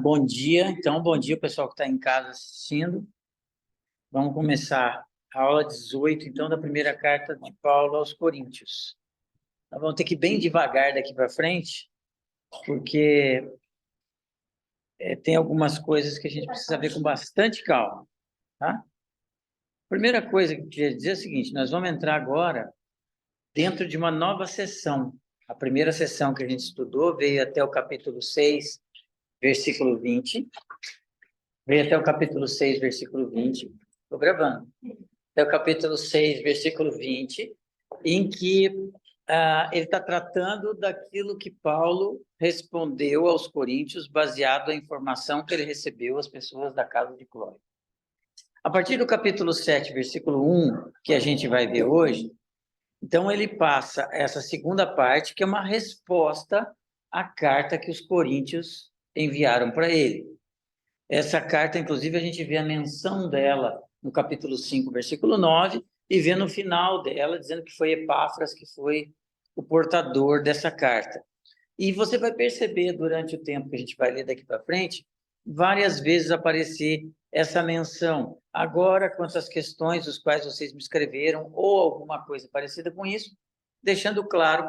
Bom dia, então, bom dia pessoal que está em casa assistindo. Vamos começar a aula 18, então, da primeira carta de Paulo aos Coríntios. Nós vamos ter que ir bem devagar daqui para frente, porque tem algumas coisas que a gente precisa ver com bastante calma, tá? Primeira coisa que eu queria dizer é o seguinte, nós vamos entrar agora dentro de uma nova sessão. A primeira sessão que a gente estudou veio até o capítulo 6, versículo 20. Veio até o capítulo 6, versículo 20. Estou gravando. Até o capítulo 6, versículo 20, em que ele está tratando daquilo que Paulo respondeu aos coríntios, baseado na informação que ele recebeu às pessoas da casa de Clói. A partir do capítulo 7, versículo 1, que a gente vai ver hoje, então ele passa essa segunda parte, que é uma resposta à carta que os coríntios enviaram para ele. Essa carta, inclusive, a gente vê a menção dela no capítulo 5, versículo 9, e vê no final dela, dizendo que foi Epáfras que foi o portador dessa carta. E você vai perceber, durante o tempo que a gente vai ler daqui para frente, várias vezes aparecer essa menção. Agora, quanto às questões dos quais vocês me escreveram, ou alguma coisa parecida com isso, deixando claro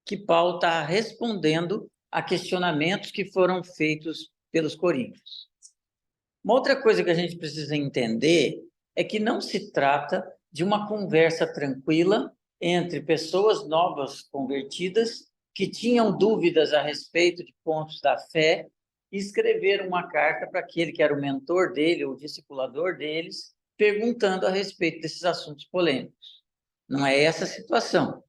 que Paulo está respondendo a questionamentos que foram feitos pelos coríntios. Uma outra coisa que a gente precisa entender é que não se trata de uma conversa tranquila entre pessoas novas convertidas que tinham dúvidas a respeito de pontos da fé e escreveram uma carta para aquele que era o mentor dele, ou o discipulador deles, perguntando a respeito desses assuntos polêmicos. Não é essa a situação.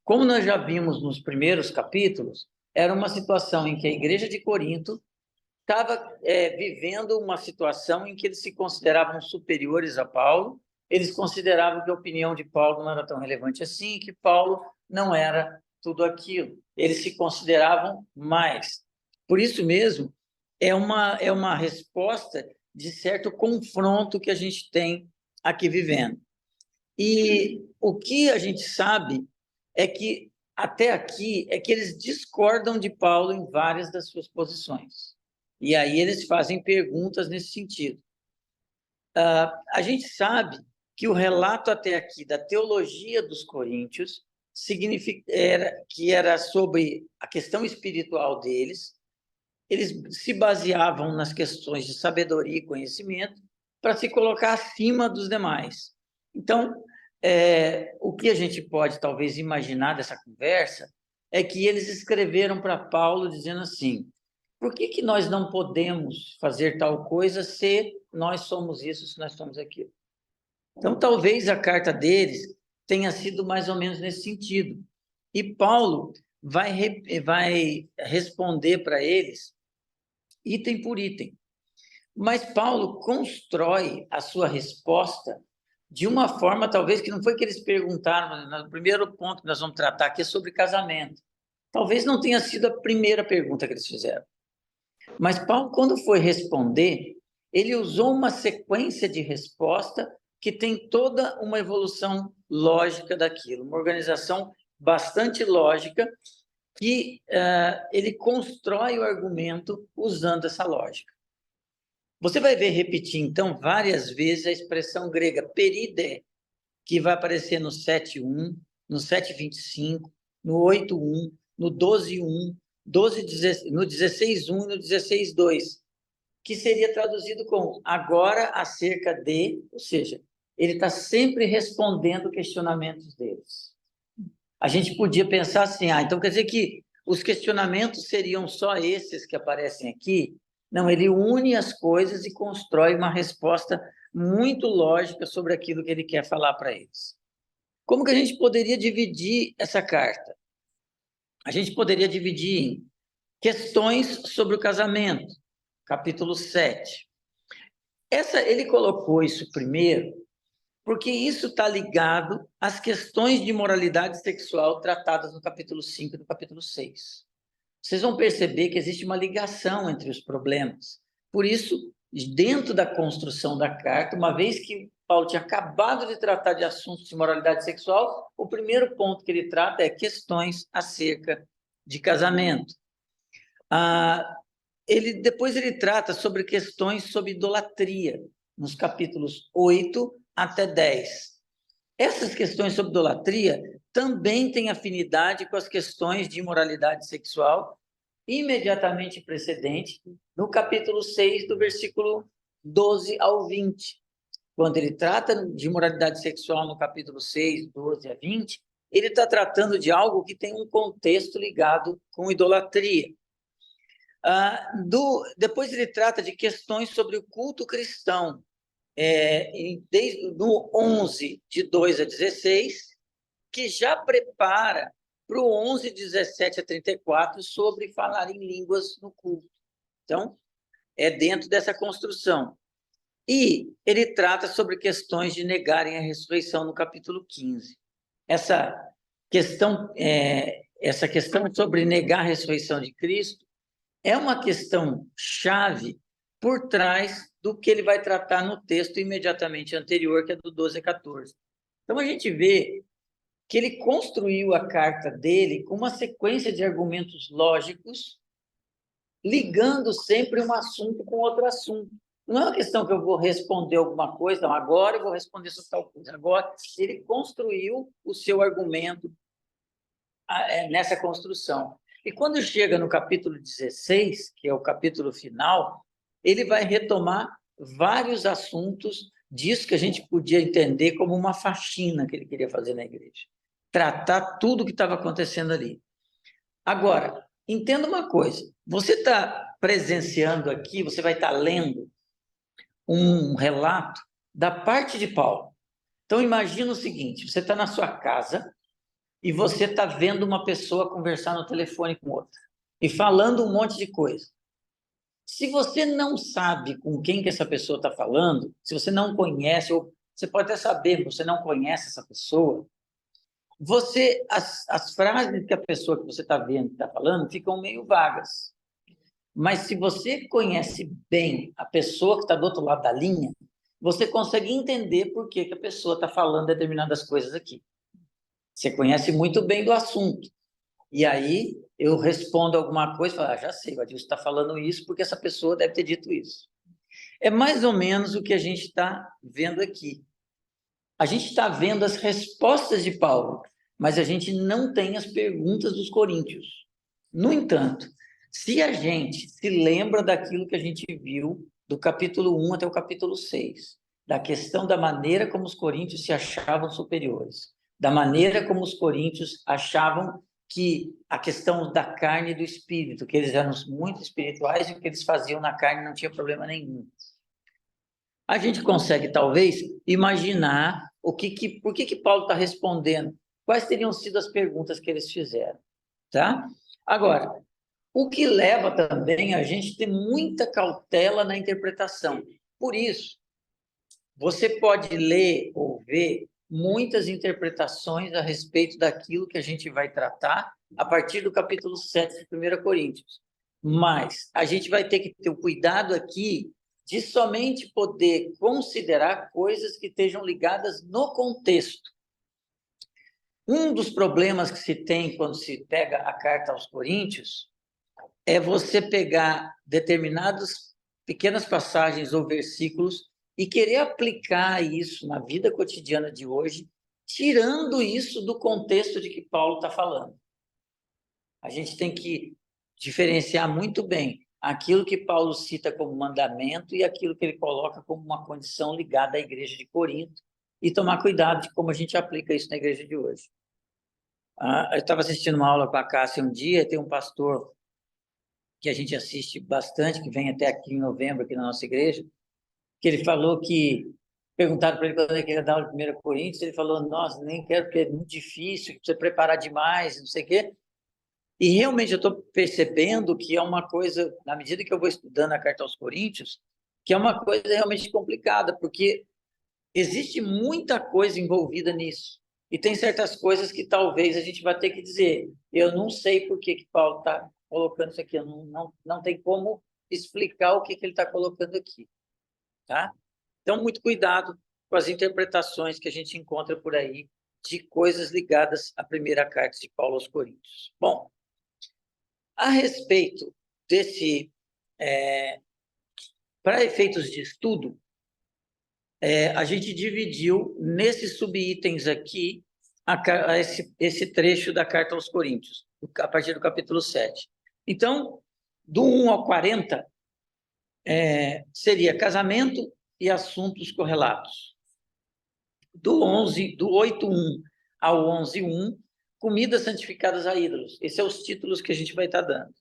Como nós já vimos nos primeiros capítulos, era uma situação em que a igreja de Corinto estava vivendo uma situação em que eles se consideravam superiores a Paulo, eles consideravam que a opinião de Paulo não era tão relevante assim, que Paulo não era tudo aquilo. Eles se consideravam mais. Por isso mesmo, é uma resposta de certo confronto que a gente tem aqui vivendo. E o que a gente sabe é que, até aqui, é que eles discordam de Paulo em várias das suas posições. E aí eles fazem perguntas nesse sentido. A gente sabe que o relato até aqui da teologia dos coríntios que era sobre a questão espiritual deles, eles se baseavam nas questões de sabedoria e conhecimento para se colocar acima dos demais. Então, o que a gente pode talvez imaginar dessa conversa é que eles escreveram para Paulo dizendo assim: por que nós não podemos fazer tal coisa se nós somos isso, se nós somos aquilo? Então, talvez a carta deles tenha sido mais ou menos nesse sentido. E Paulo vai responder para eles item por item. Mas Paulo constrói a sua resposta de uma forma, talvez, que não foi que eles perguntaram, mas o primeiro ponto que nós vamos tratar aqui é sobre casamento. Talvez não tenha sido a primeira pergunta que eles fizeram. Mas Paulo, quando foi responder, ele usou uma sequência de resposta que tem toda uma evolução lógica daquilo, uma organização bastante lógica que ele constrói o argumento usando essa lógica. Você vai ver repetir, então, várias vezes a expressão grega peride, que vai aparecer no 7.1, no 7.25, no 8.1, no 12.1, no 16.1 e no 16.2, que seria traduzido como agora acerca de, ou seja, ele está sempre respondendo questionamentos deles. A gente podia pensar assim, então quer dizer que os questionamentos seriam só esses que aparecem aqui? Não, ele une as coisas e constrói uma resposta muito lógica sobre aquilo que ele quer falar para eles. Como que a gente poderia dividir essa carta? A gente poderia dividir em questões sobre o casamento, capítulo 7. Ele colocou isso primeiro, porque isso está ligado às questões de moralidade sexual tratadas no capítulo 5 e no capítulo 6. Vocês vão perceber que existe uma ligação entre os problemas. Por isso, dentro da construção da carta, uma vez que Paulo tinha acabado de tratar de assuntos de moralidade sexual, o primeiro ponto que ele trata é questões acerca de casamento. Depois ele trata sobre questões sobre idolatria, nos capítulos 8 até 10. Essas questões sobre idolatria também têm afinidade com as questões de imoralidade sexual imediatamente precedente, no capítulo 6, do versículo 12 ao 20. Quando ele trata de imoralidade sexual no capítulo 6, 12 a 20, ele está tratando de algo que tem um contexto ligado com idolatria. Depois ele trata de questões sobre o culto cristão, desde no 11, de 2 a 16, que já prepara para o 11, 17 a 34, sobre falar em línguas no culto. Então, é dentro dessa construção. E ele trata sobre questões de negarem a ressurreição no capítulo 15. Essa questão sobre negar a ressurreição de Cristo é uma questão chave por trás do que ele vai tratar no texto imediatamente anterior, que é do 12 a 14. Então, a gente vê que ele construiu a carta dele com uma sequência de argumentos lógicos, ligando sempre um assunto com outro assunto. Não é uma questão que eu vou responder alguma coisa, não, agora eu vou responder sobre tal coisa. Agora, ele construiu o seu argumento nessa construção. E quando chega no capítulo 16, que é o capítulo final, ele vai retomar vários assuntos disso que a gente podia entender como uma faxina que ele queria fazer na igreja. Tratar tudo o que estava acontecendo ali. Agora, entenda uma coisa, você está presenciando aqui, você vai estar lendo um relato da parte de Paulo. Então, imagina o seguinte, você está na sua casa e você está vendo uma pessoa conversar no telefone com outra e falando um monte de coisa. Se você não sabe com quem que essa pessoa está falando, se você não conhece, ou você pode até saber, mas você não conhece essa pessoa, as frases que a pessoa que você está vendo, está falando, ficam meio vagas. Mas se você conhece bem a pessoa que está do outro lado da linha, você consegue entender por que a pessoa está falando determinadas coisas aqui. Você conhece muito bem do assunto. E aí eu respondo alguma coisa e falo, já sei, o Adilson está falando isso porque essa pessoa deve ter dito isso. É mais ou menos o que a gente está vendo aqui. A gente está vendo as respostas de Paulo, mas a gente não tem as perguntas dos coríntios. No entanto, se a gente se lembra daquilo que a gente viu do capítulo 1 até o capítulo 6, da questão da maneira como os coríntios se achavam superiores, da maneira como os coríntios achavam que a questão da carne e do espírito, que eles eram muito espirituais e o que eles faziam na carne não tinha problema nenhum. A gente consegue, talvez, imaginar por que Paulo está respondendo, quais teriam sido as perguntas que eles fizeram, tá? Agora, o que leva também a gente ter muita cautela na interpretação. Por isso, você pode ler ou ver muitas interpretações a respeito daquilo que a gente vai tratar a partir do capítulo 7 de 1 Coríntios. Mas a gente vai ter que ter o cuidado aqui de somente poder considerar coisas que estejam ligadas no contexto. Um dos problemas que se tem quando se pega a carta aos Coríntios é você pegar determinadas pequenas passagens ou versículos e querer aplicar isso na vida cotidiana de hoje, tirando isso do contexto de que Paulo está falando. A gente tem que diferenciar muito bem aquilo que Paulo cita como mandamento e aquilo que ele coloca como uma condição ligada à igreja de Corinto e tomar cuidado de como a gente aplica isso na igreja de hoje. Eu estava assistindo uma aula com a Cássia um dia, e tem um pastor que a gente assiste bastante, que vem até aqui em novembro, aqui na nossa igreja, que ele falou que, perguntaram para ele quando ele ia dar aula de 1 Coríntios, ele falou, nossa, nem quero, porque é muito difícil, precisa preparar demais, não sei o quê. E realmente eu estou percebendo que é uma coisa, na medida que eu vou estudando a carta aos Coríntios, que é uma coisa realmente complicada, porque existe muita coisa envolvida nisso. E tem certas coisas que talvez a gente vai ter que dizer, eu não sei por que Paulo está colocando isso aqui, não tem como explicar o que ele está colocando aqui. Tá? Então, muito cuidado com as interpretações que a gente encontra por aí de coisas ligadas à primeira carta de Paulo aos Coríntios. Bom, a respeito para efeitos de estudo, a gente dividiu nesses subitens aqui esse trecho da carta aos Coríntios, a partir do capítulo 7. Então, do 1 ao 40, seria casamento e assuntos correlatos. Do 8:1 ao 11:1, comidas santificadas a ídolos. Esses são os títulos que a gente vai estar dando.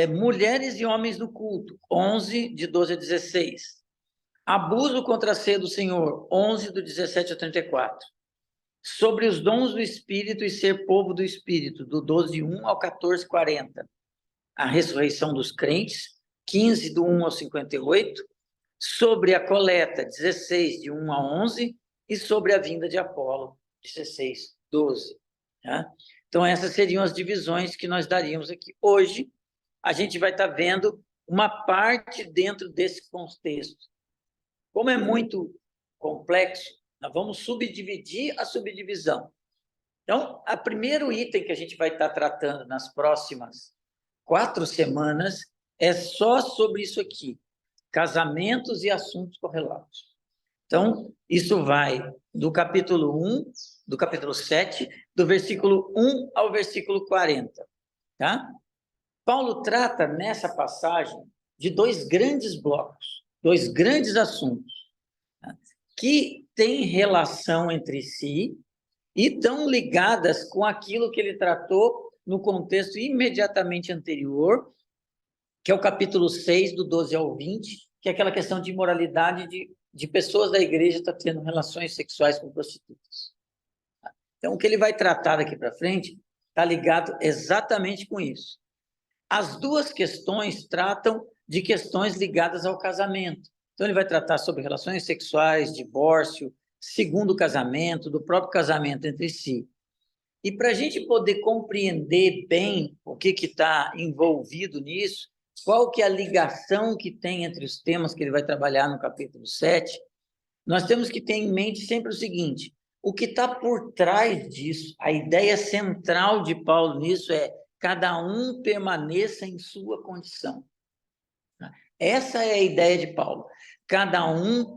Mulheres e homens no culto, 11, de 12 a 16. Abuso contra a ceia do Senhor, 11, do 17 a 34. Sobre os dons do Espírito e ser povo do Espírito, do 12:1 ao 14:40. A ressurreição dos crentes, 15, do 1 ao 58. Sobre a coleta, 16, de 1 a 11. E sobre a vinda de Apolo, 16, 12. Tá? Então, essas seriam as divisões que nós daríamos aqui. Hoje, a gente vai estar vendo uma parte dentro desse contexto. Como é muito complexo, nós vamos subdividir a subdivisão. Então, o primeiro item que a gente vai estar tratando nas próximas 4 semanas é só sobre isso aqui, casamentos e assuntos correlatos. Então, isso vai do capítulo 1, do capítulo 7, do versículo 1 ao versículo 40. Tá? Paulo trata nessa passagem de 2 grandes blocos, 2 grandes assuntos, tá? Que têm relação entre si e estão ligadas com aquilo que ele tratou no contexto imediatamente anterior, que é o capítulo 6, do 12 ao 20, que é aquela questão de imoralidade de pessoas da igreja estar tendo relações sexuais com prostitutas. Então, o que ele vai tratar daqui para frente está ligado exatamente com isso. As 2 questões tratam de questões ligadas ao casamento. Então, ele vai tratar sobre relações sexuais, divórcio, segundo casamento, do próprio casamento entre si. E para a gente poder compreender bem o que está envolvido nisso, qual que é a ligação que tem entre os temas que ele vai trabalhar no capítulo 7, nós temos que ter em mente sempre o seguinte: o que está por trás disso, a ideia central de Paulo nisso é cada um permaneça em sua condição. Essa é a ideia de Paulo. Cada um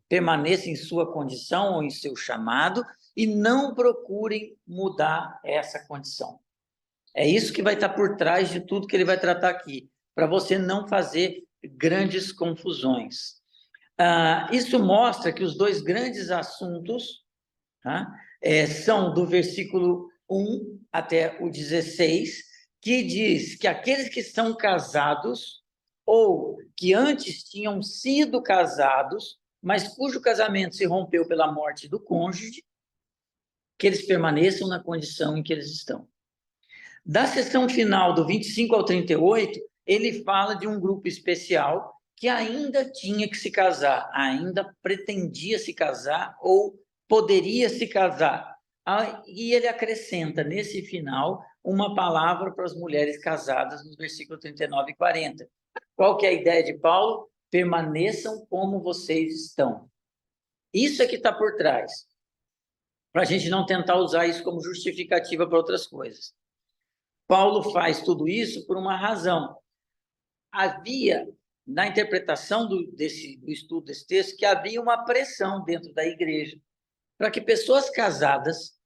permaneça em sua condição ou em seu chamado e não procurem mudar essa condição. É isso que vai estar por trás de tudo que ele vai tratar aqui, para você não fazer grandes confusões. Isso mostra que os 2 grandes assuntos, tá? São do versículo 1 até o 16, que diz que aqueles que são casados ou que antes tinham sido casados, mas cujo casamento se rompeu pela morte do cônjuge, que eles permaneçam na condição em que eles estão. Da seção final, do 25 ao 38, ele fala de um grupo especial que ainda tinha que se casar, ainda pretendia se casar ou poderia se casar. E ele acrescenta, nesse final, uma palavra para as mulheres casadas, nos versículos 39 e 40. Qual que é a ideia de Paulo? Permaneçam como vocês estão. Isso é que está por trás, para a gente não tentar usar isso como justificativa para outras coisas. Paulo faz tudo isso por uma razão. Havia, na interpretação do estudo desse texto, que havia uma pressão dentro da igreja para que pessoas casadas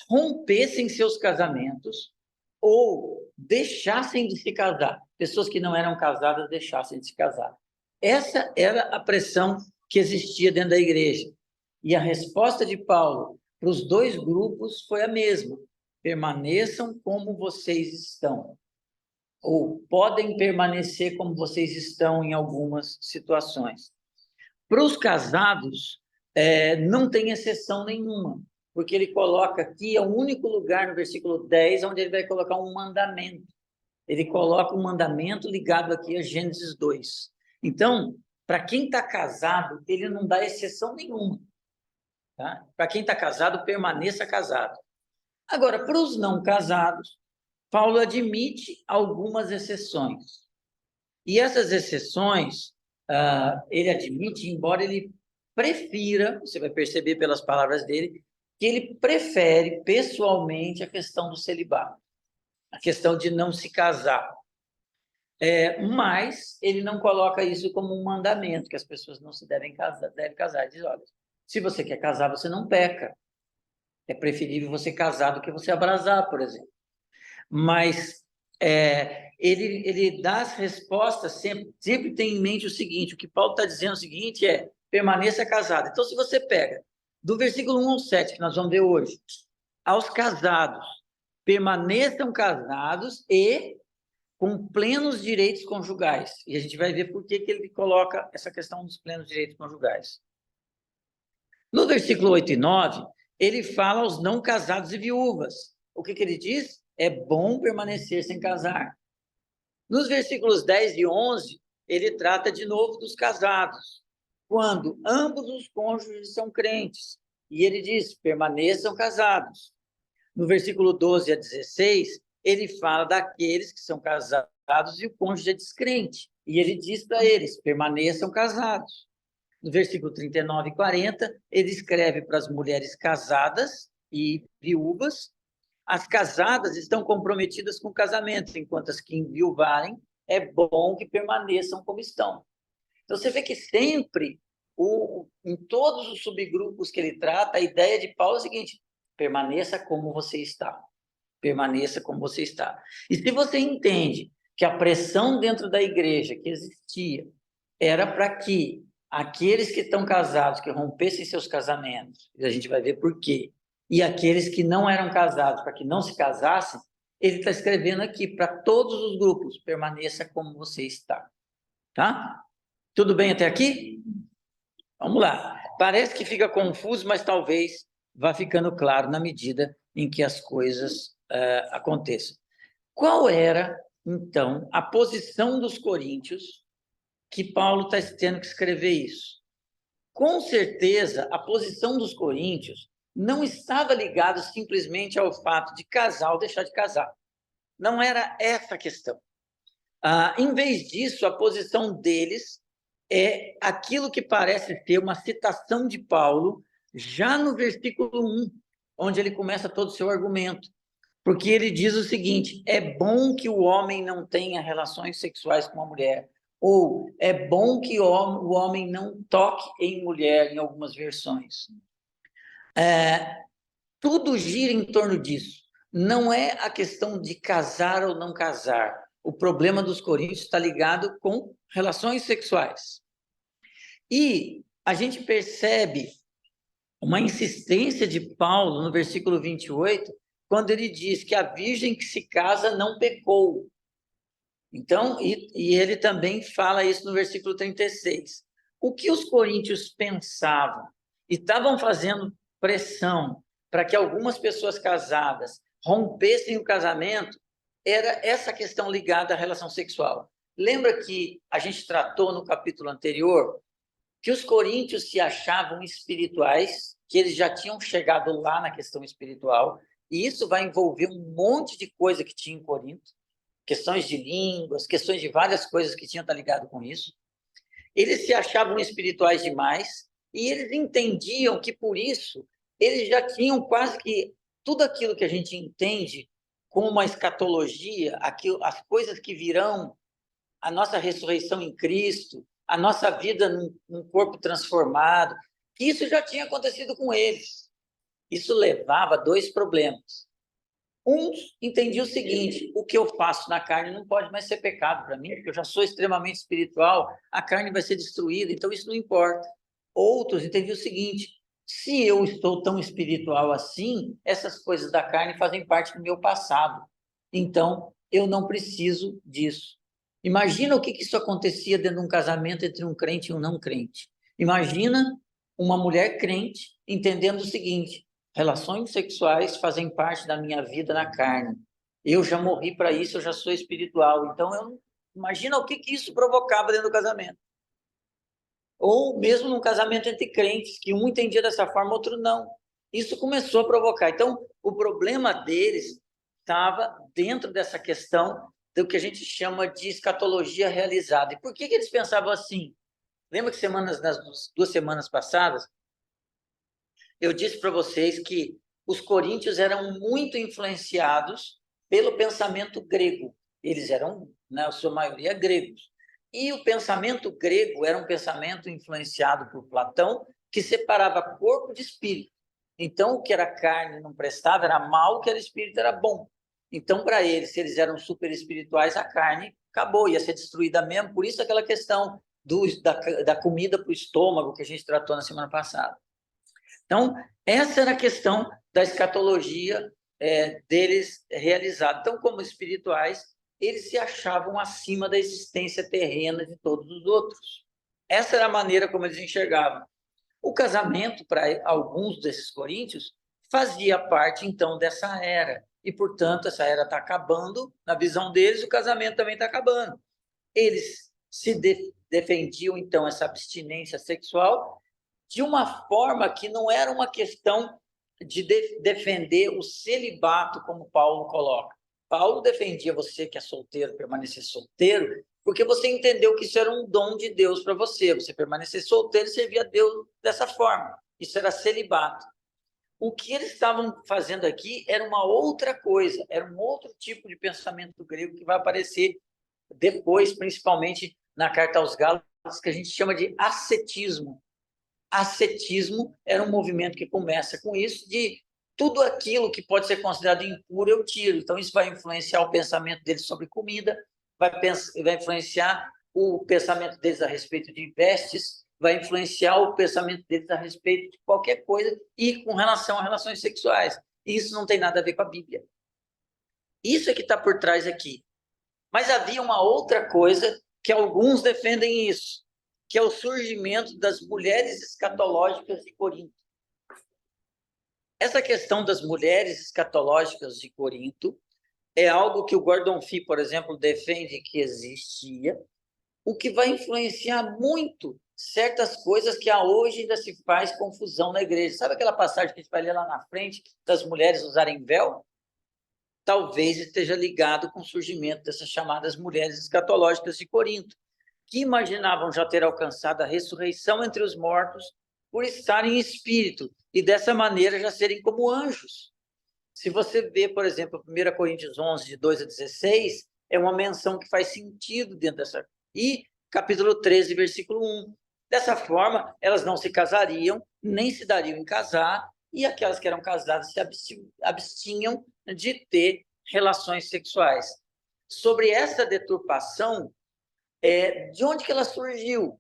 rompessem seus casamentos ou deixassem de se casar. Pessoas que não eram casadas deixassem de se casar. Essa era a pressão que existia dentro da igreja. E a resposta de Paulo para os 2 grupos foi a mesma: permaneçam como vocês estão, ou podem permanecer como vocês estão em algumas situações. Para os casados, não tem exceção nenhuma, porque ele coloca aqui, é o único lugar no versículo 10 onde ele vai colocar um mandamento. Ele coloca um mandamento ligado aqui a Gênesis 2. Então, para quem está casado, ele não dá exceção nenhuma. Tá? Para quem está casado, permaneça casado. Agora, para os não casados, Paulo admite algumas exceções. E essas exceções, ele admite, embora ele prefira, você vai perceber pelas palavras dele, que ele prefere pessoalmente a questão do celibato, a questão de não se casar. Mas ele não coloca isso como um mandamento, que as pessoas não se devem casar. Ele diz, olha, se você quer casar, você não peca. É preferível você casar do que você abrasar, por exemplo. Mas ele dá as respostas, sempre tem em mente o seguinte, o que Paulo está dizendo é o seguinte, permaneça casado. Então, se você pega do versículo 1 ao 7, que nós vamos ver hoje, aos casados, permaneçam casados e com plenos direitos conjugais. E a gente vai ver por que ele coloca essa questão dos plenos direitos conjugais. No versículo 8 e 9, ele fala aos não casados e viúvas. O que ele diz? É bom permanecer sem casar. Nos versículos 10 e 11, ele trata de novo dos casados, quando ambos os cônjuges são crentes. E ele diz, permaneçam casados. No versículo 12 a 16, ele fala daqueles que são casados e o cônjuge é descrente. E ele diz para eles, permaneçam casados. No versículo 39 e 40, ele escreve para as mulheres casadas e viúvas. As casadas estão comprometidas com o casamento, enquanto as que enviuvarem, é bom que permaneçam como estão. Então, você vê que sempre, em todos os subgrupos que ele trata, a ideia de Paulo é a seguinte, permaneça como você está. Permaneça como você está. E se você entende que a pressão dentro da igreja que existia era para que aqueles que estão casados, que rompessem seus casamentos, e a gente vai ver por quê, e aqueles que não eram casados, para que não se casassem, ele está escrevendo aqui para todos os grupos, permaneça como você está. Tá? Tudo bem até aqui? Vamos lá. Parece que fica confuso, mas talvez vá ficando claro na medida em que as coisas aconteçam. Qual era, então, a posição dos coríntios que Paulo está tendo que escrever isso? Com certeza, a posição dos coríntios não estava ligada simplesmente ao fato de casar ou deixar de casar. Não era essa a questão. Em vez disso, a posição deles é aquilo que parece ser uma citação de Paulo, já no versículo 1, onde ele começa todo o seu argumento. Porque ele diz o seguinte, é bom que o homem não tenha relações sexuais com a mulher, ou é bom que o homem não toque em mulher, em algumas versões. Tudo gira em torno disso. Não é a questão de casar ou não casar. O problema dos coríntios está ligado com relações sexuais. E a gente percebe uma insistência de Paulo no versículo 28, quando ele diz que a virgem que se casa não pecou. Então, e ele também fala isso no versículo 36. O que os coríntios pensavam? E estavam fazendo pressão para que algumas pessoas casadas rompessem o casamento, era essa questão ligada à relação sexual. Lembra que a gente tratou no capítulo anterior que os coríntios se achavam espirituais, que eles já tinham chegado lá na questão espiritual, e isso vai envolver um monte de coisa que tinha em Corinto, questões de línguas, questões de várias coisas que tinham estar ligado com isso. Eles se achavam espirituais demais, e eles entendiam que, por isso, eles já tinham quase que tudo aquilo que a gente entende como uma escatologia, as coisas que virão, a nossa ressurreição em Cristo, a nossa vida num corpo transformado, isso já tinha acontecido com eles. Isso levava a dois problemas. Uns entendiam o seguinte, o que eu faço na carne não pode mais ser pecado para mim, porque eu já sou extremamente espiritual, a carne vai ser destruída, então isso não importa. Outros entendiam o seguinte, se eu estou tão espiritual assim, essas coisas da carne fazem parte do meu passado, então eu não preciso disso. Imagina o que isso acontecia dentro de um casamento entre um crente e um não crente. Imagina uma mulher crente entendendo o seguinte, relações sexuais fazem parte da minha vida na carne. Eu já morri para isso, eu já sou espiritual. Então, imagina o que isso provocava dentro do casamento. Ou mesmo num casamento entre crentes, que um entendia dessa forma, outro não. Isso começou a provocar. Então, o problema deles estava dentro dessa questão do que a gente chama de escatologia realizada. E por que eles pensavam assim? Lembra que nas 2 semanas passadas, eu disse para vocês que os coríntios eram muito influenciados pelo pensamento grego. Eles eram, na sua maioria, gregos. E o pensamento grego era um pensamento influenciado por Platão, que separava corpo de espírito. Então, o que era carne não prestava, era mal, o que era espírito era bom. Então, para eles, se eles eram super espirituais, a carne acabou, ia ser destruída mesmo. Por isso, aquela questão da comida para o estômago, que a gente tratou na semana passada. Então, essa era a questão da escatologia deles realizada. Então, como espirituais, eles se achavam acima da existência terrena de todos os outros. Essa era a maneira como eles enxergavam. O casamento, para alguns desses coríntios, fazia parte, então, dessa era. E, portanto, essa era está acabando. Na visão deles, o casamento também está acabando. Eles se defendiam, então, essa abstinência sexual de uma forma que não era uma questão de defender o celibato, como Paulo coloca. Paulo defendia você que é solteiro, permanecer solteiro, porque você entendeu que isso era um dom de Deus para você. Você permanecer solteiro e servir a Deus dessa forma. Isso era celibato. O que eles estavam fazendo aqui era uma outra coisa, era um outro tipo de pensamento grego que vai aparecer depois, principalmente na carta aos Gálatas, que a gente chama de ascetismo. Ascetismo era um movimento que começa com isso, de tudo aquilo que pode ser considerado impuro eu tiro. Então, isso vai influenciar o pensamento deles sobre comida, vai influenciar o pensamento deles a respeito de vestes, vai influenciar o pensamento deles a respeito de qualquer coisa e com relação a relações sexuais. E isso não tem nada a ver com a Bíblia. Isso é que está por trás aqui. Mas havia uma outra coisa que alguns defendem isso, que é o surgimento das mulheres escatológicas de Corinto. Essa questão das mulheres escatológicas de Corinto é algo que o Gordon Fee, por exemplo, defende que existia, o que vai influenciar muito certas coisas que hoje ainda se faz confusão na igreja. Sabe aquela passagem que a gente vai ler lá na frente, das mulheres usarem véu? Talvez esteja ligado com o surgimento dessas chamadas mulheres escatológicas de Corinto, que imaginavam já ter alcançado a ressurreição entre os mortos por estarem em espírito e dessa maneira já serem como anjos. Se você vê, por exemplo, 1 Coríntios 11, de 2 a 16, é uma menção que faz sentido dentro dessa... E capítulo 13, versículo 1. Dessa forma, elas não se casariam, nem se dariam em casar, e aquelas que eram casadas se abstinham de ter relações sexuais. Sobre essa deturpação, de onde que ela surgiu?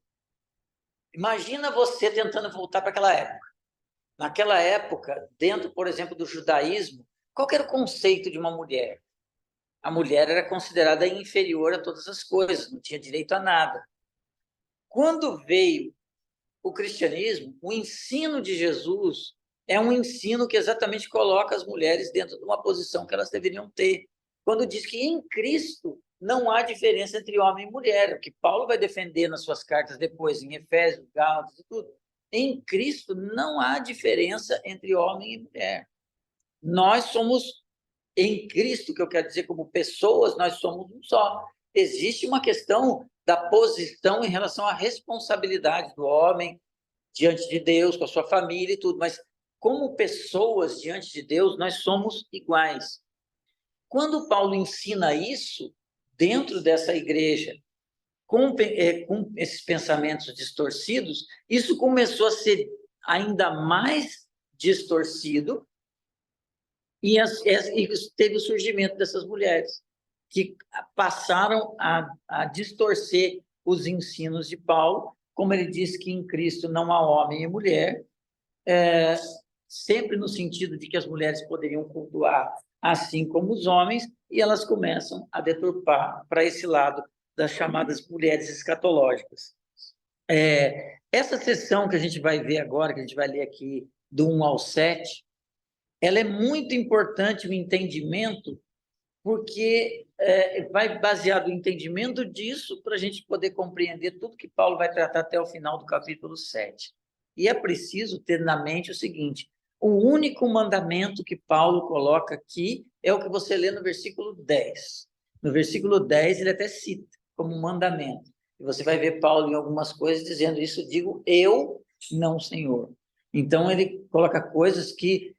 Imagina você tentando voltar para aquela época. Naquela época, dentro, por exemplo, do judaísmo, qual era o conceito de uma mulher? A mulher era considerada inferior a todas as coisas, não tinha direito a nada. Quando veio o cristianismo, o ensino de Jesus é um ensino que exatamente coloca as mulheres dentro de uma posição que elas deveriam ter. Quando diz que em Cristo não há diferença entre homem e mulher, o que Paulo vai defender nas suas cartas depois, em Efésios, Gálatas e tudo. Em Cristo não há diferença entre homem e mulher. Nós somos, em Cristo, que eu quero dizer como pessoas, nós somos um só. Existe uma questão da posição em relação à responsabilidade do homem diante de Deus, com a sua família e tudo, mas como pessoas diante de Deus, nós somos iguais. Quando Paulo ensina isso dentro dessa igreja, com esses pensamentos distorcidos, isso começou a ser ainda mais distorcido e teve o surgimento dessas mulheres, que passaram a distorcer os ensinos de Paulo, como ele diz que em Cristo não há homem e mulher, sempre no sentido de que as mulheres poderiam cultuar assim como os homens, e elas começam a deturpar para esse lado das chamadas mulheres escatológicas. Essa sessão que a gente vai ver agora, que a gente vai ler aqui do 1 ao 7, ela é muito importante o entendimento, porque vai baseado no entendimento disso para a gente poder compreender tudo que Paulo vai tratar até o final do capítulo 7. E é preciso ter na mente o seguinte: o único mandamento que Paulo coloca aqui é o que você lê no versículo 10. No versículo 10, ele até cita como mandamento. E você vai ver Paulo em algumas coisas dizendo isso, digo eu, não o Senhor. Então, ele coloca coisas que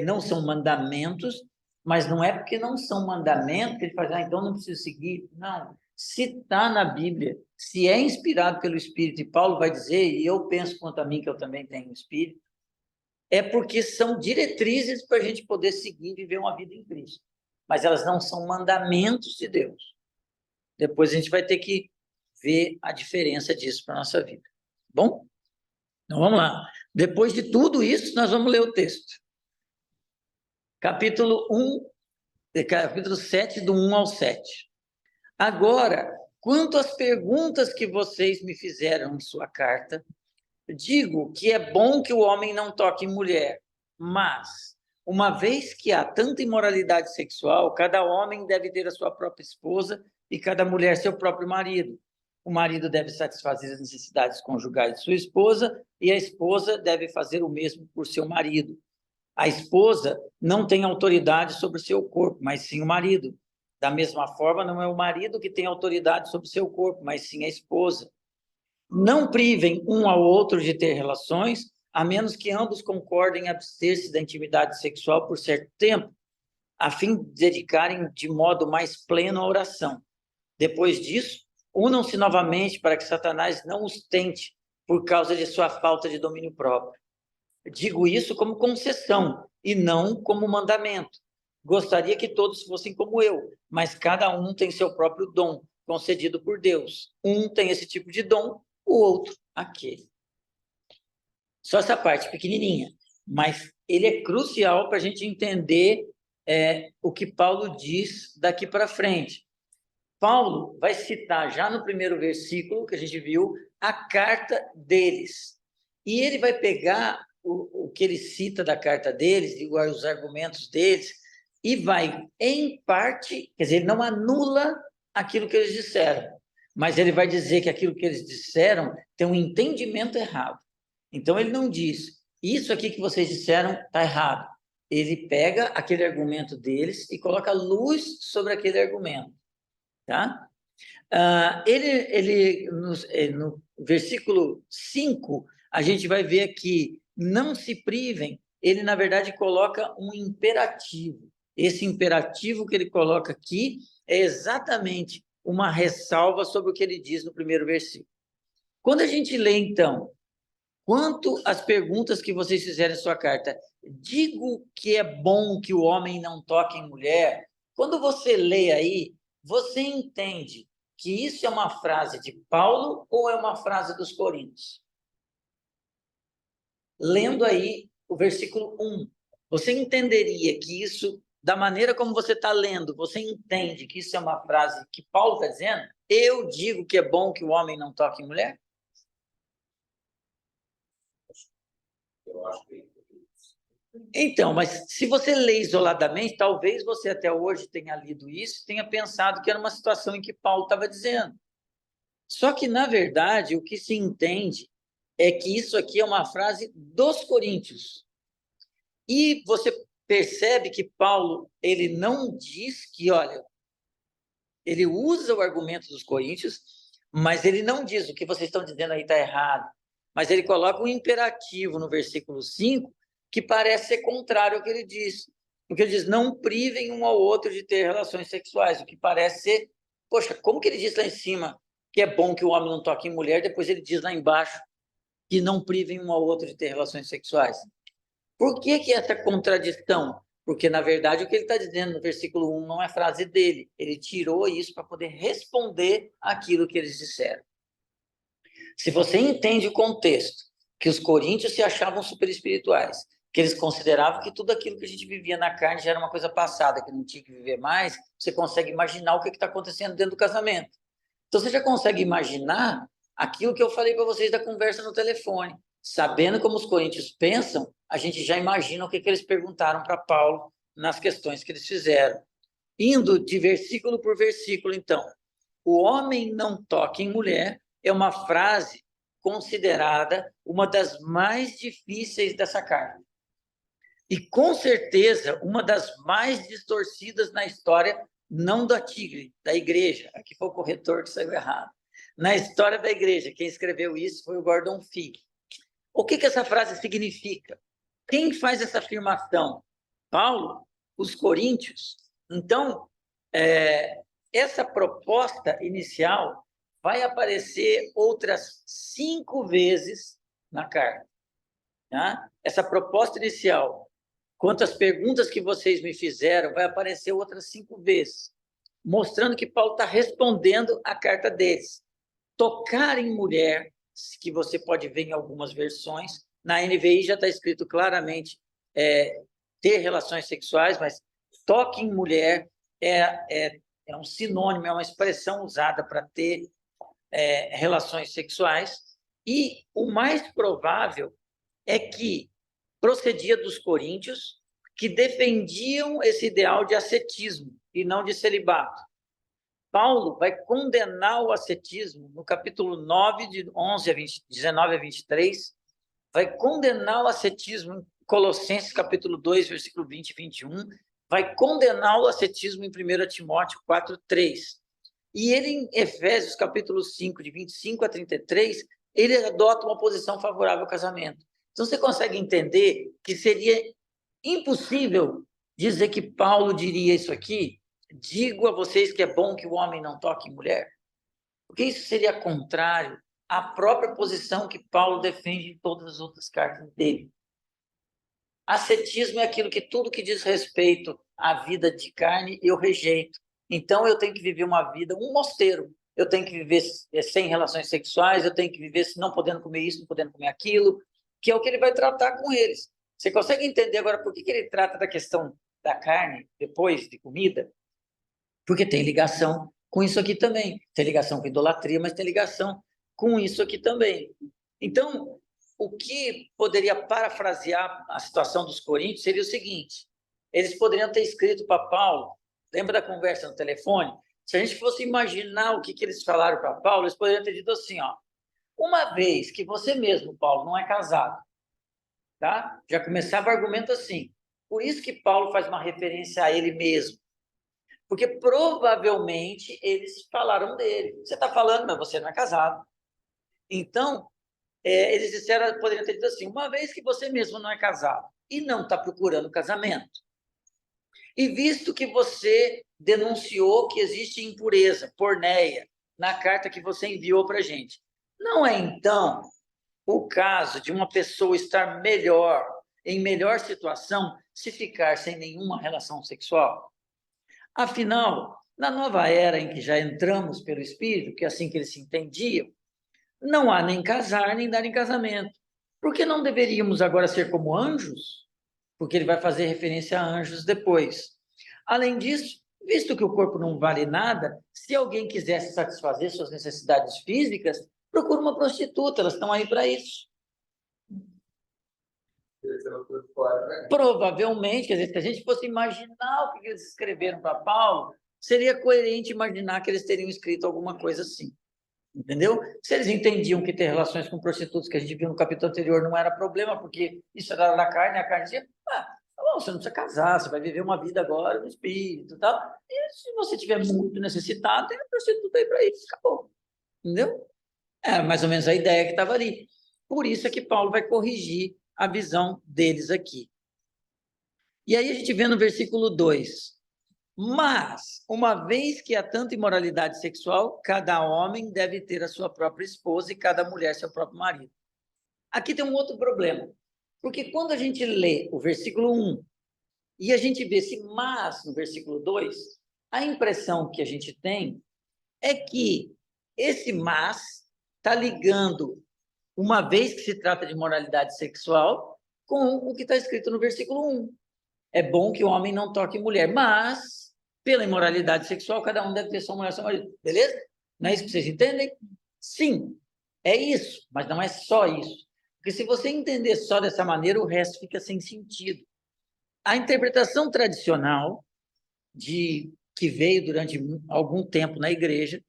não são mandamentos, Mas não é porque não são mandamentos que ele faz, então não preciso seguir. Não. Se está na Bíblia, se é inspirado pelo Espírito, e Paulo vai dizer, e eu penso quanto a mim, que eu também tenho Espírito, é porque são diretrizes para a gente poder seguir e viver uma vida em Cristo. Mas elas não são mandamentos de Deus. Depois a gente vai ter que ver a diferença disso para a nossa vida. Bom? Então vamos lá. Depois de tudo isso, nós vamos ler o texto. Capítulo 7, do 1 ao 7. Agora, quanto às perguntas que vocês me fizeram em sua carta, digo que é bom que o homem não toque em mulher, mas, uma vez que há tanta imoralidade sexual, cada homem deve ter a sua própria esposa e cada mulher seu próprio marido. O marido deve satisfazer as necessidades conjugais de sua esposa e a esposa deve fazer o mesmo por seu marido. A esposa não tem autoridade sobre o seu corpo, mas sim o marido. Da mesma forma, não é o marido que tem autoridade sobre o seu corpo, mas sim a esposa. Não privem um ao outro de ter relações, a menos que ambos concordem em abster-se da intimidade sexual por certo tempo, a fim de dedicarem de modo mais pleno à oração. Depois disso, unam-se novamente para que Satanás não os tente por causa de sua falta de domínio próprio. Digo isso como concessão e não como mandamento. Gostaria que todos fossem como eu, mas cada um tem seu próprio dom, concedido por Deus. Um tem esse tipo de dom, o outro aquele. Só essa parte pequenininha, mas ele é crucial para a gente entender o que Paulo diz daqui para frente. Paulo vai citar já no primeiro versículo que a gente viu a carta deles. E ele vai pegar o que ele cita da carta deles, os argumentos deles, e vai, em parte, quer dizer, ele não anula aquilo que eles disseram, mas ele vai dizer que aquilo que eles disseram tem um entendimento errado. Então, ele não diz, isso aqui que vocês disseram está errado. Ele pega aquele argumento deles e coloca luz sobre aquele argumento. Tá? No versículo 5, a gente vai ver aqui, não se privem, ele, na verdade, coloca um imperativo. Esse imperativo que ele coloca aqui é exatamente uma ressalva sobre o que ele diz no primeiro versículo. Quando a gente lê, então, quanto às perguntas que vocês fizeram em sua carta, digo que é bom que o homem não toque em mulher. Quando você lê aí, você entende que isso é uma frase de Paulo ou é uma frase dos Coríntios? Lendo aí o versículo 1, você entenderia que isso, da maneira como você está lendo, você entende que isso é uma frase que Paulo está dizendo? Eu digo que é bom que o homem não toque em mulher? Eu acho que Então, mas se você lê isoladamente, talvez você até hoje tenha lido isso e tenha pensado que era uma situação em que Paulo estava dizendo. Só que, na verdade, o que se entende é que isso aqui é uma frase dos coríntios. E você percebe que Paulo, ele não diz que, olha, ele usa o argumento dos coríntios, mas ele não diz o que vocês estão dizendo aí está errado. Mas ele coloca um imperativo no versículo 5 que parece ser contrário ao que ele diz. Porque ele diz, não privem um ao outro de ter relações sexuais, o que parece ser, poxa, como que ele diz lá em cima que é bom que o homem não toque em mulher, depois ele diz lá embaixo que não privem um ao outro de ter relações sexuais? Por que essa contradição? Porque, na verdade, o que ele está dizendo no versículo 1 não é frase dele. Ele tirou isso para poder responder aquilo que eles disseram. Se você entende o contexto, que os coríntios se achavam super espirituais, que eles consideravam que tudo aquilo que a gente vivia na carne já era uma coisa passada, que não tinha que viver mais, você consegue imaginar o que está acontecendo dentro do casamento. Então, você já consegue imaginar aquilo que eu falei para vocês da conversa no telefone. Sabendo como os coríntios pensam, a gente já imagina o que eles perguntaram para Paulo nas questões que eles fizeram. Indo de versículo por versículo, então. O homem não toca em mulher é uma frase considerada uma das mais difíceis dessa carta. E, com certeza, uma das mais distorcidas na história, não da Tigre, da igreja. Aqui foi o corretor que saiu errado. Na história da igreja, quem escreveu isso foi o Gordon Fig. O que essa frase significa? Quem faz essa afirmação? Paulo? os coríntios. Então, essa proposta inicial vai aparecer outras 5 vezes na carta. Tá? Essa proposta inicial, quanto às perguntas que vocês me fizeram, vai aparecer outras 5 vezes, mostrando que Paulo está respondendo a carta deles. Tocar em mulher, que você pode ver em algumas versões, na NVI já está escrito claramente ter relações sexuais, mas toque em mulher é um sinônimo, é uma expressão usada para ter relações sexuais, e o mais provável é que procedia dos coríntios, que defendiam esse ideal de ascetismo e não de celibato. Paulo vai condenar o ascetismo no capítulo 9, de 19 a 23, vai condenar o ascetismo em Colossenses, capítulo 2, versículo 20 e 21, vai condenar o ascetismo em 1 Timóteo 4, 3. E ele, em Efésios, capítulo 5, de 25 a 33, ele adota uma posição favorável ao casamento. Então, você consegue entender que seria impossível dizer que Paulo diria isso aqui? Digo a vocês que é bom que o homem não toque em mulher. Porque isso seria contrário à própria posição que Paulo defende em todas as outras cartas dele. Ascetismo é aquilo que tudo que diz respeito à vida de carne eu rejeito. Então, eu tenho que viver uma vida, um mosteiro. Eu tenho que viver sem relações sexuais, eu tenho que viver não podendo comer isso, não podendo comer aquilo, que é o que ele vai tratar com eles. Você consegue entender agora por que ele trata da questão da carne depois de comida? Porque tem ligação com isso aqui também. Tem ligação com idolatria, mas tem ligação com isso aqui também. Então, o que poderia parafrasear a situação dos coríntios seria o seguinte: eles poderiam ter escrito para Paulo, lembra da conversa no telefone? Se a gente fosse imaginar o que eles falaram para Paulo, eles poderiam ter dito assim, ó: uma vez que você mesmo, Paulo, não é casado, tá? Já começava o argumento assim. Por isso que Paulo faz uma referência a ele mesmo. Porque provavelmente eles falaram dele. Você está falando, mas você não é casado. Então, eles disseram, poderiam ter dito assim: uma vez que você mesmo não é casado e não está procurando casamento, e visto que você denunciou que existe impureza, porneia, na carta que você enviou para a gente, não é então o caso de uma pessoa estar melhor, em melhor situação, se ficar sem nenhuma relação sexual? Afinal, na nova era em que já entramos pelo Espírito, que é assim que eles se entendiam, não há nem casar, nem dar em casamento. Por que não deveríamos agora ser como anjos? Porque ele vai fazer referência a anjos depois. Além disso, visto que o corpo não vale nada, se alguém quisesse satisfazer suas necessidades físicas, procura uma prostituta, elas estão aí para isso. Provavelmente, quer dizer, se a gente fosse imaginar o que eles escreveram para Paulo, seria coerente imaginar que eles teriam escrito alguma coisa assim. Entendeu? Se eles entendiam que ter relações com prostitutas, que a gente viu no capítulo anterior, não era problema, porque isso era da carne, a carne dizia: bom, você não precisa casar, você vai viver uma vida agora no espírito e tal. E se você estiver muito necessitado, tem a prostituta aí para isso, acabou. Entendeu? É mais ou menos a ideia que estava ali. Por isso é que Paulo vai corrigir a visão deles aqui. E aí a gente vê no versículo 2: mas, uma vez que há tanta imoralidade sexual, cada homem deve ter a sua própria esposa e cada mulher seu próprio marido. Aqui tem um outro problema, porque quando a gente lê o versículo 1 e a gente vê esse mas no versículo 2, a impressão que a gente tem é que esse mas está ligando, uma vez que se trata de moralidade sexual, com o que está escrito no versículo 1. É bom que o homem não toque mulher, mas, pela imoralidade sexual, cada um deve ter sua mulher, seu marido. Beleza? Não é isso que vocês entendem? Sim, é isso, mas não é só isso. Porque se você entender só dessa maneira, o resto fica sem sentido. A interpretação tradicional, que veio durante algum tempo na igreja,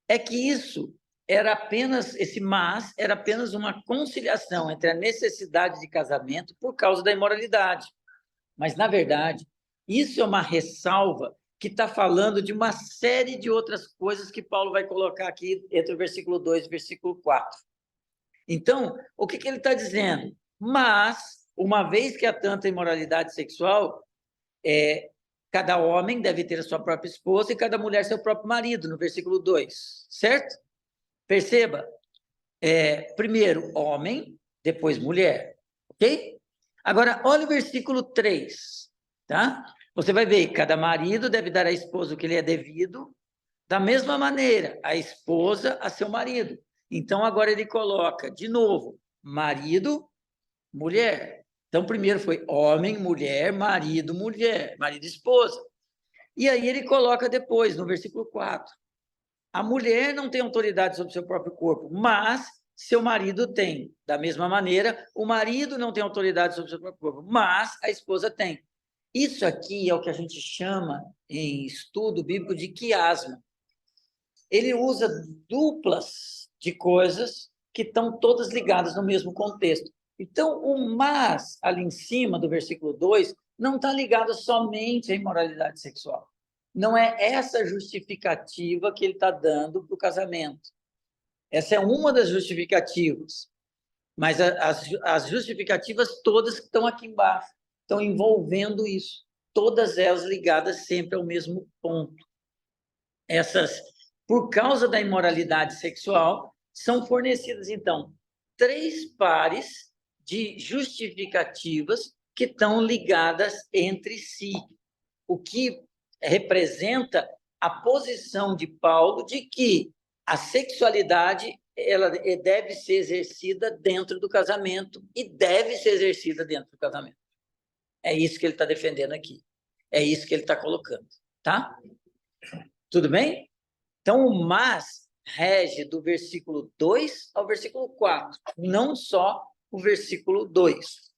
é que isso era apenas, esse mas era apenas uma conciliação entre a necessidade de casamento por causa da imoralidade. Mas, na verdade, isso é uma ressalva que está falando de uma série de outras coisas que Paulo vai colocar aqui entre o versículo 2 e o versículo 4. Então, o que ele está dizendo? Mas, uma vez que há tanta imoralidade sexual, Cada homem deve ter a sua própria esposa e cada mulher seu próprio marido, no versículo 2, certo? Perceba, primeiro homem, depois mulher, ok? Agora, olha o versículo 3, tá? Você vai ver que cada marido deve dar à esposa o que lhe é devido, da mesma maneira, a esposa a seu marido. Então, agora ele coloca, de novo, marido, mulher. Então, primeiro foi homem, mulher, marido, marido e esposa. E aí ele coloca depois, no versículo 4, a mulher não tem autoridade sobre o seu próprio corpo, mas seu marido tem. Da mesma maneira, o marido não tem autoridade sobre o seu próprio corpo, mas a esposa tem. Isso aqui é o que a gente chama, em estudo bíblico, de quiasma. Ele usa duplas de coisas que estão todas ligadas no mesmo contexto. Então, o mas, ali em cima do versículo 2, não está ligado somente à imoralidade sexual. Não é essa justificativa que ele está dando para o casamento. Essa é uma das justificativas. Mas as justificativas todas que estão aqui embaixo estão envolvendo isso. Todas elas ligadas sempre ao mesmo ponto. Por causa da imoralidade sexual, são fornecidas, então, 3 pares de justificativas que estão ligadas entre si, o que representa a posição de Paulo de que a sexualidade ela deve ser exercida dentro do casamento e deve ser exercida dentro do casamento. É isso que ele está defendendo aqui. É isso que ele está colocando, tá? Tudo bem? Então, o mas rege do versículo 2 ao versículo 4, não só o versículo 2.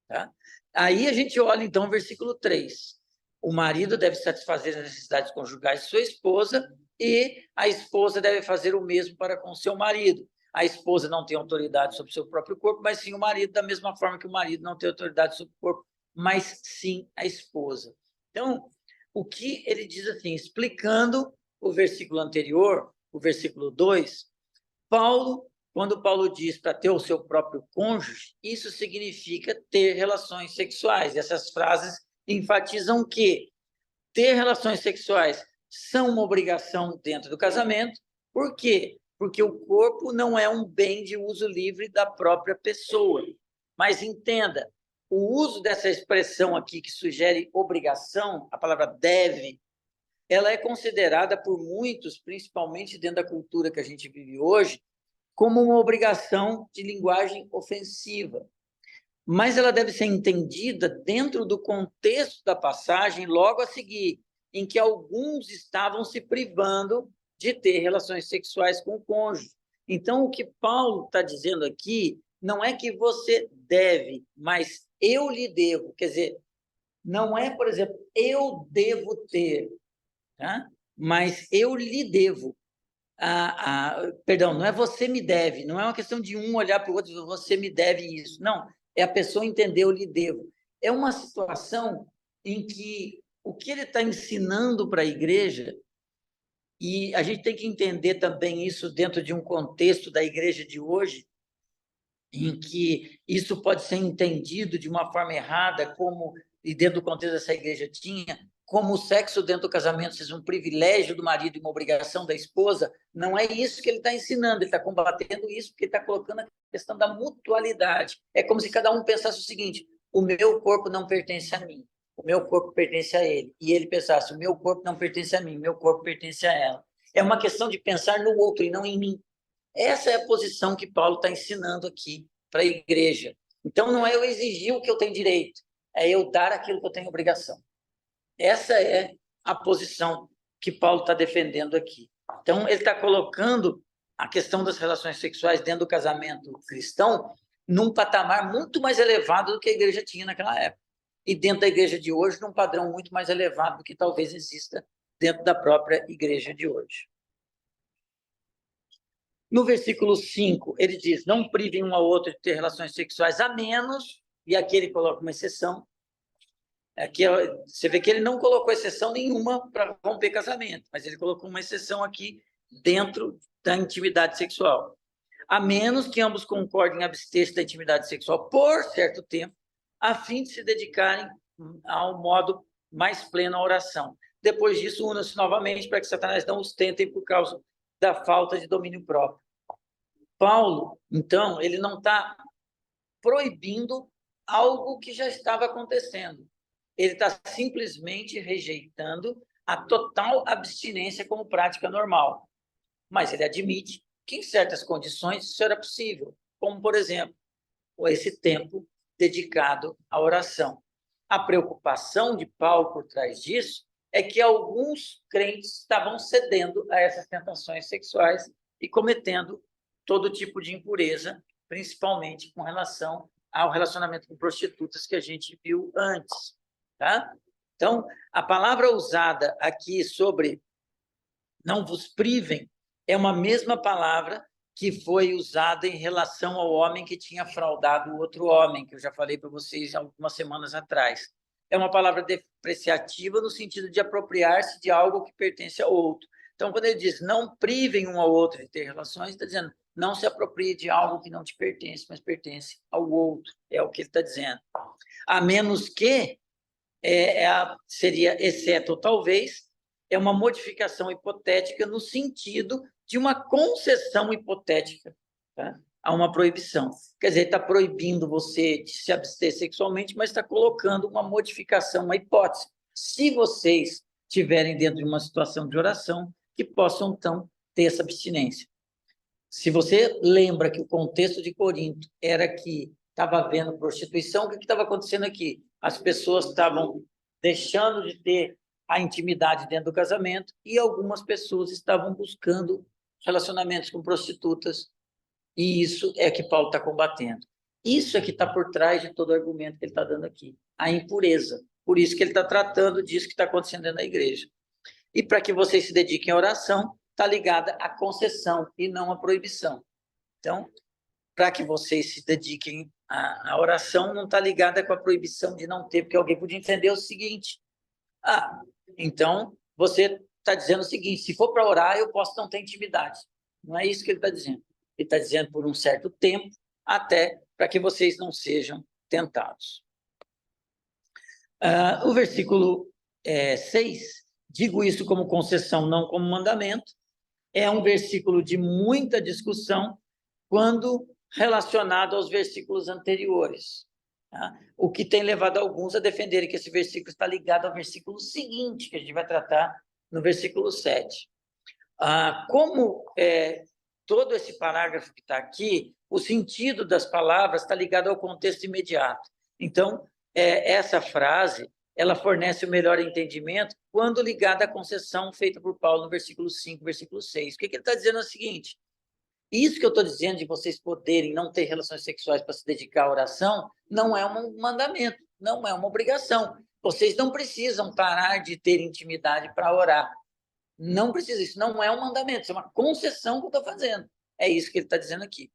Tá? Aí a gente olha, então, o versículo 3. O marido deve satisfazer as necessidades conjugais de sua esposa e a esposa deve fazer o mesmo para com seu marido. A esposa não tem autoridade sobre o seu próprio corpo, mas sim o marido, da mesma forma que o marido não tem autoridade sobre o corpo, mas sim a esposa. Então, o que ele diz assim, explicando o versículo anterior, o versículo 2, quando Paulo diz para ter o seu próprio cônjuge, isso significa ter relações sexuais. Essas frases enfatizam que ter relações sexuais são uma obrigação dentro do casamento. Por quê? Porque o corpo não é um bem de uso livre da própria pessoa. Mas entenda, o uso dessa expressão aqui que sugere obrigação, a palavra deve, ela é considerada por muitos, principalmente dentro da cultura que a gente vive hoje, como uma obrigação de linguagem ofensiva. Mas ela deve ser entendida dentro do contexto da passagem logo a seguir, em que alguns estavam se privando de ter relações sexuais com o cônjuge. Então, o que Paulo está dizendo aqui não é que você deve, mas eu lhe devo. Quer dizer, não é, por exemplo, eu devo ter, tá? Mas eu lhe devo. Perdão, não é você me deve, não é uma questão de um olhar para o outro e dizer, você me deve isso. Não, é a pessoa entender, eu lhe devo. É uma situação em que o que ele está ensinando para a igreja, e a gente tem que entender também isso dentro de um contexto da igreja de hoje, em que isso pode ser entendido de uma forma errada, como, e dentro do contexto dessa igreja tinha, como o sexo dentro do casamento seja um privilégio do marido e uma obrigação da esposa. Não é isso que ele está ensinando, ele está combatendo isso porque ele está colocando a questão da mutualidade. É como se cada um pensasse o seguinte, o meu corpo não pertence a mim, o meu corpo pertence a ele, e ele pensasse, o meu corpo não pertence a mim, o meu corpo pertence a ela. É uma questão de pensar no outro e não em mim. Essa é a posição que Paulo está ensinando aqui para a igreja. Então, não é eu exigir o que eu tenho direito, é eu dar aquilo que eu tenho obrigação. Essa é a posição que Paulo está defendendo aqui. Então, ele está colocando a questão das relações sexuais dentro do casamento cristão num patamar muito mais elevado do que a igreja tinha naquela época. E dentro da igreja de hoje, num padrão muito mais elevado do que talvez exista dentro da própria igreja de hoje. No versículo 5, ele diz, não privem um ao outro de ter relações sexuais, a menos, e aqui ele coloca uma exceção, aqui você vê que ele não colocou exceção nenhuma para romper casamento, mas ele colocou uma exceção aqui dentro da intimidade sexual. A menos que ambos concordem em abster-se da intimidade sexual por certo tempo, a fim de se dedicarem ao modo mais pleno a oração. Depois disso, una-se novamente para que Satanás não os tentem por causa da falta de domínio próprio. Paulo, então, ele não está proibindo algo que já estava acontecendo. Ele está simplesmente rejeitando a total abstinência como prática normal. Mas ele admite que, em certas condições, isso era possível, como, por exemplo, esse tempo dedicado à oração. A preocupação de Paulo por trás disso é que alguns crentes estavam cedendo a essas tentações sexuais e cometendo todo tipo de impureza, principalmente com relação ao relacionamento com prostitutas que a gente viu antes, tá? Então, a palavra usada aqui sobre não vos privem é uma mesma palavra que foi usada em relação ao homem que tinha fraudado o outro homem, que eu já falei para vocês algumas semanas atrás. É uma palavra depreciativa no sentido de apropriar-se de algo que pertence a outro. Então, quando ele diz não privem um ao outro de ter relações, está dizendo não se aproprie de algo que não te pertence, mas pertence ao outro. É o que ele está dizendo. A menos que, seria exceto ou talvez, é uma modificação hipotética no sentido de uma concessão hipotética, tá? A uma proibição. Quer dizer, está proibindo você de se abster sexualmente, mas está colocando uma modificação, uma hipótese. Se vocês estiverem dentro de uma situação de oração, que possam, então, ter essa abstinência. Se você lembra que o contexto de Corinto era que estava havendo prostituição, o que estava acontecendo aqui? As pessoas estavam deixando de ter a intimidade dentro do casamento e algumas pessoas estavam buscando relacionamentos com prostitutas, e isso é que Paulo está combatendo. Isso é que está por trás de todo o argumento que ele está dando aqui, a impureza. Por isso que ele está tratando disso que está acontecendo na igreja. E para que vocês se dediquem à oração, está ligada à concessão e não à proibição. Então, para que vocês se dediquem à oração, não está ligada com a proibição de não ter, porque alguém podia entender o seguinte: então você está dizendo o seguinte, se for para orar, eu posso não ter intimidade. Não é isso que ele está dizendo. Ele está dizendo por um certo tempo, até para que vocês não sejam tentados. O versículo 6, digo isso como concessão, não como mandamento, é um versículo de muita discussão quando relacionado aos versículos anteriores. Tá? O que tem levado alguns a defenderem que esse versículo está ligado ao versículo seguinte, que a gente vai tratar no versículo 7. Como todo esse parágrafo que está aqui, o sentido das palavras está ligado ao contexto imediato. Então, essa frase, ela fornece o melhor entendimento quando ligada à concessão feita por Paulo no versículo 5, versículo 6. O que ele está dizendo é o seguinte: isso que eu estou dizendo de vocês poderem não ter relações sexuais para se dedicar à oração, não é um mandamento, não é uma obrigação. Vocês não precisam parar de ter intimidade para orar. Não precisa, isso não é um mandamento, isso é uma concessão que eu estou fazendo. É isso que ele está dizendo aqui,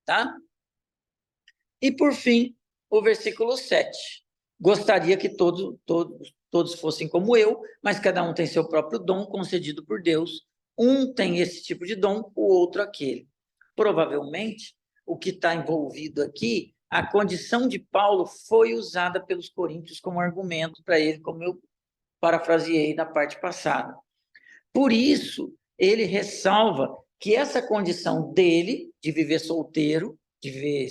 tá? E, por fim, o versículo 7. Gostaria que todos fossem como eu, mas cada um tem seu próprio dom concedido por Deus. Um tem esse tipo de dom, o outro aquele. Provavelmente, o que está envolvido aqui, a condição de Paulo foi usada pelos coríntios como argumento para ele, como eu parafraseei na parte passada. Por isso, ele ressalva que essa condição dele, de viver solteiro, de viver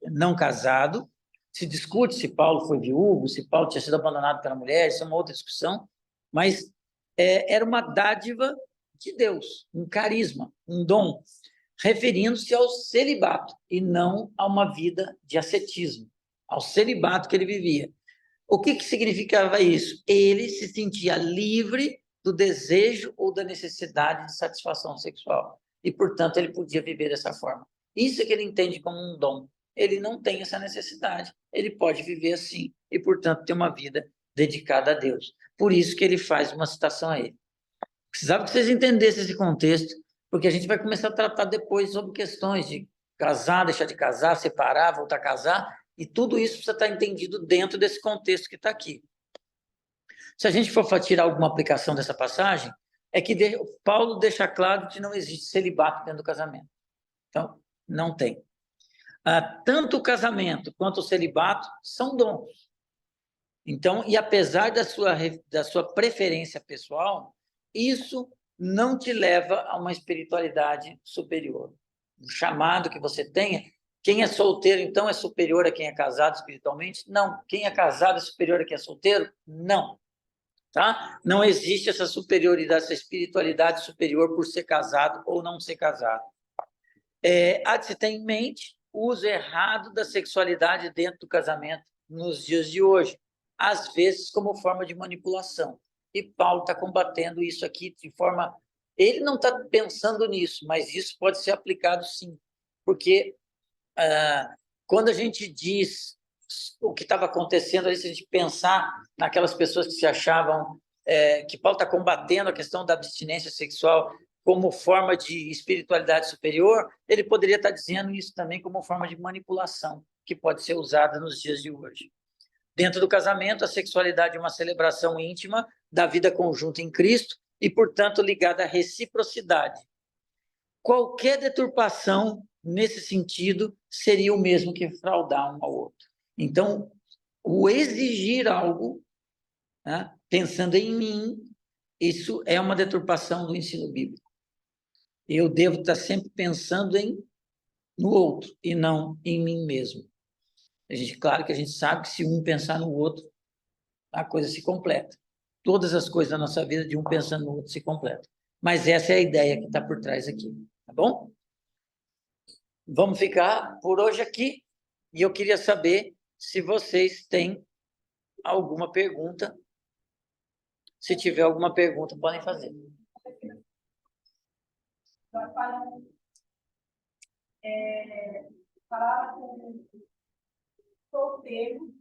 não casado, se discute se Paulo foi viúvo, se Paulo tinha sido abandonado pela mulher, isso é uma outra discussão, mas era uma dádiva de Deus, um carisma, um dom, referindo-se ao celibato e não a uma vida de ascetismo, ao celibato que ele vivia. O que significava isso? Ele se sentia livre do desejo ou da necessidade de satisfação sexual. E, portanto, ele podia viver dessa forma. Isso é que ele entende como um dom. Ele não tem essa necessidade. Ele pode viver assim e, portanto, ter uma vida dedicada a Deus. Por isso que ele faz uma citação a ele. Precisava que vocês entendessem esse contexto, porque a gente vai começar a tratar depois sobre questões de casar, deixar de casar, separar, voltar a casar, e tudo isso precisa estar entendido dentro desse contexto que está aqui. Se a gente for tirar alguma aplicação dessa passagem, é que Paulo deixa claro que não existe celibato dentro do casamento. Então, não tem. Tanto o casamento quanto o celibato são dons. Então, e apesar da sua preferência pessoal, isso não te leva a uma espiritualidade superior. O chamado que você tenha, quem é solteiro, então, é superior a quem é casado espiritualmente? Não. Quem é casado é superior a quem é solteiro? Não. Tá? Não existe essa superioridade, essa espiritualidade superior por ser casado ou não ser casado. Há de se ter em mente o uso errado da sexualidade dentro do casamento nos dias de hoje, às vezes como forma de manipulação. E Paulo está combatendo isso aqui de forma... Ele não está pensando nisso, mas isso pode ser aplicado sim, porque quando a gente diz o que estava acontecendo ali, se a gente pensar naquelas pessoas que se achavam que Paulo está combatendo a questão da abstinência sexual como forma de espiritualidade superior, ele poderia estar dizendo isso também como forma de manipulação, que pode ser usada nos dias de hoje. Dentro do casamento, a sexualidade é uma celebração íntima da vida conjunta em Cristo e, portanto, ligada à reciprocidade. Qualquer deturpação nesse sentido seria o mesmo que fraudar um ao outro. Então, o exigir algo, né, pensando em mim, isso é uma deturpação do ensino bíblico. Eu devo estar sempre pensando no outro e não em mim mesmo. Claro que a gente sabe que se um pensar no outro, a coisa se completa. Todas as coisas da nossa vida, de um pensando no outro, se completam. Mas essa é a ideia que está por trás aqui, tá bom? Vamos ficar por hoje aqui. E eu queria saber se vocês têm alguma pergunta. Se tiver alguma pergunta, podem fazer. Falava com solteiro